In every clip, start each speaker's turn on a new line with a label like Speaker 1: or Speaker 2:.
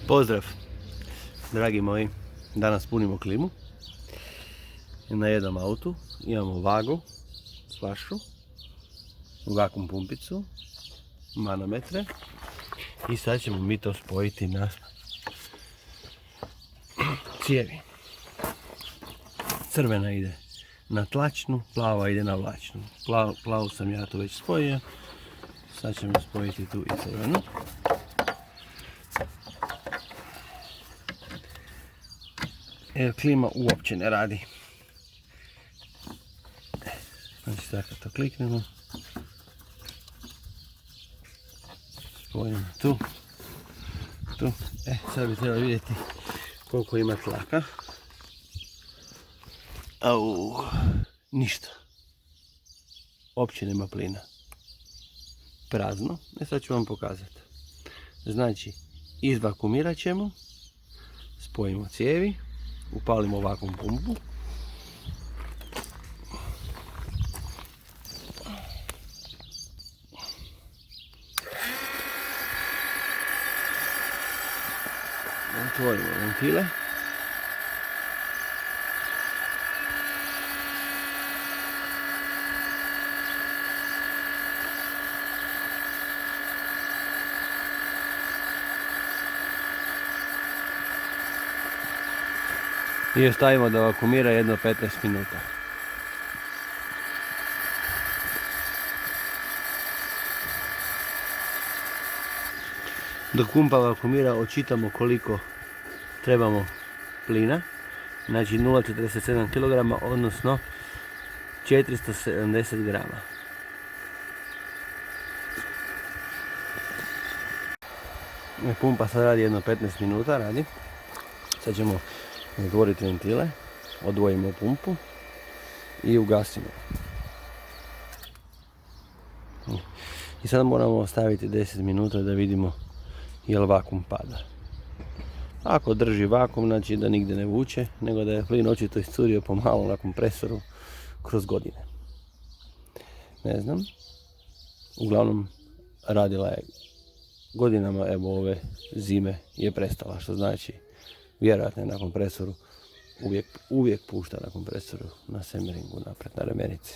Speaker 1: Pozdrav, dragi moji. Danas punimo klimu na jednom autu. Imamo vagu, flašu, vakum pumpicu, manometre i sad ćemo mi to spojiti na cijevi. Crvena ide na tlačnu, plava ide na vlačnu. Plavu sam ja tu već spojio. Sad ćemo spojiti tu i crvenu. Jer klima uopće ne radi. Znači sad kad to kliknemo, spojimo tu. Sad bi trebalo vidjeti koliko ima tlaka. Ništa. Uopće nema plina. Prazno. Sad ću vam pokazati. Znači, izvakumirat ćemo, spojimo cijevi, upalimo vakum pumpu. Otvorimo ventile. I ostavimo da vakumira jedno 15 minuta. Dok pumpa vakumira očitamo koliko trebamo plina. Znači 0,47 kg, odnosno 470 grama. Pumpa sad radi jedno 15 minuta, radi. Sad ćemo otvoriti ventile, odvojimo pumpu i ugasimo. I sad moramo ostaviti 10 minuta da vidimo jel vakum pada. Ako drži vakum, znači da nigdje ne vuče, nego da je plin očito iscurio pomalo na kompresoru kroz godine. Ne znam. Uglavnom radila je godinama, evo ove zime je prestala, što znači vjerojatno je na kompresoru, uvijek pušta na kompresoru, na Semmeringu, naprijed na remerici.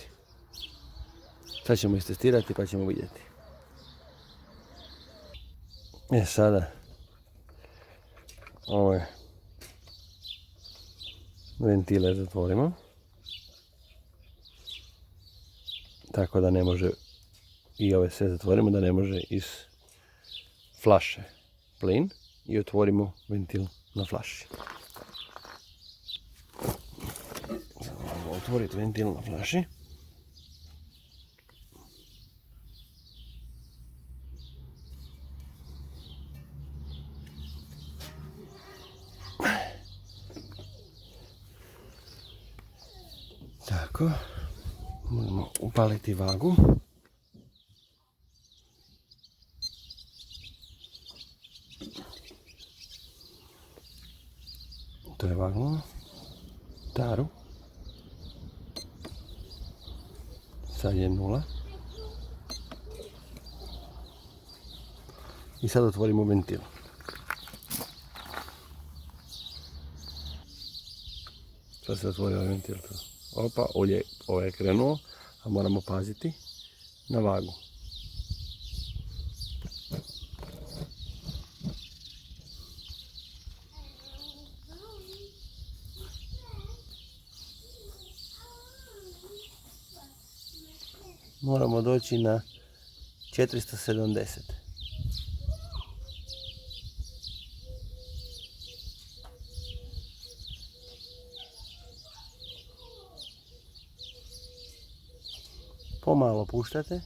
Speaker 1: Sad ćemo istestirati pa ćemo vidjeti. Sada ove ventile zatvorimo. Tako da ne može, i ove sve zatvorimo da ne može iz flaše plin, i otvorimo ventil na flaši. Moramo otvoriti ventil na flaši. Tako, moramo upaliti vagu. To je vagnulo, taru, sad je 0 i sad otvorimo ventil. Sad se otvorio ovaj ventil. Opa, olje je krenuo, a moramo paziti na vagu. Moramo doći na 470. Pomalo puštate.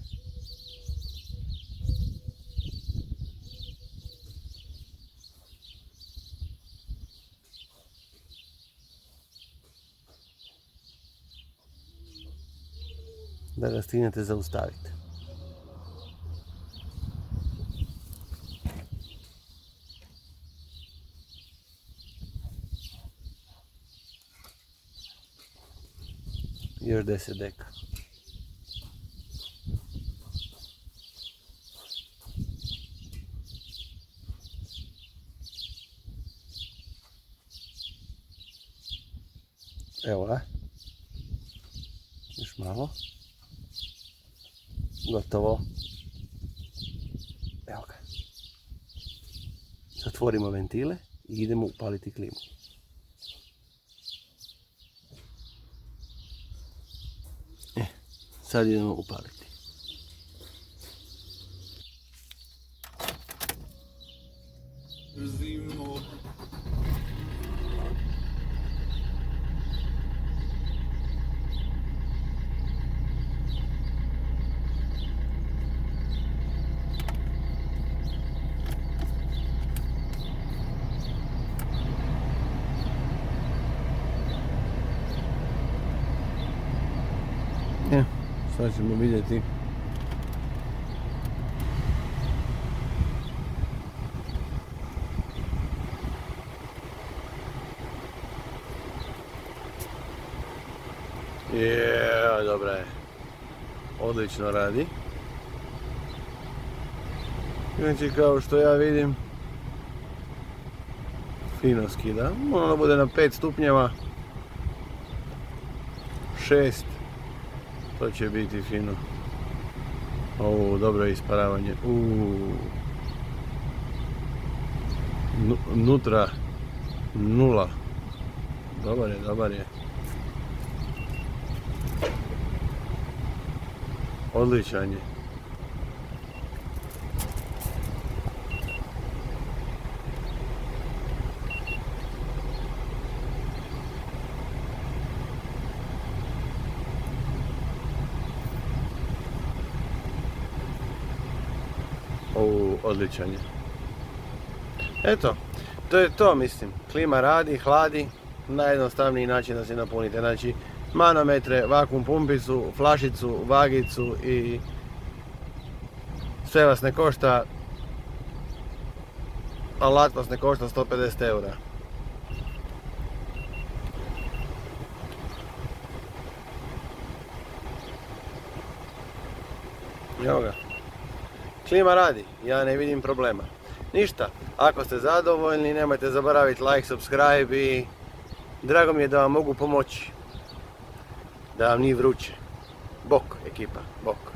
Speaker 1: Da ga stignete zaustaviti. Još 10 deka. Evo ga. Još malo. Gotovo. Evo ga. Zatvorimo ventile i idemo upaliti klimu. Sad idemo upaliti. Sad ćemo vidjeti. Dobra je. Odlično radi. Znači kao što ja vidim, fino skida. Ono bude na 5 stupnjeva. 6. To će biti fino. Dobro je isparavanje. Nutra 0. Dobar je. Odličan je. Odličan je. Eto, to je to, mislim. Klima radi, hladi. Najjednostavniji način da se napunite. Znači, manometre, vakuum pumpicu, flašicu, vagicu i sve vas ne košta. Alat vas ne košta 150 eura. Evo ga. Klima radi, ja ne vidim problema. Ništa, ako ste zadovoljni, nemojte zaboraviti like, subscribe i drago mi je da vam mogu pomoći. Da vam nije vruće. Bok, ekipa, bok.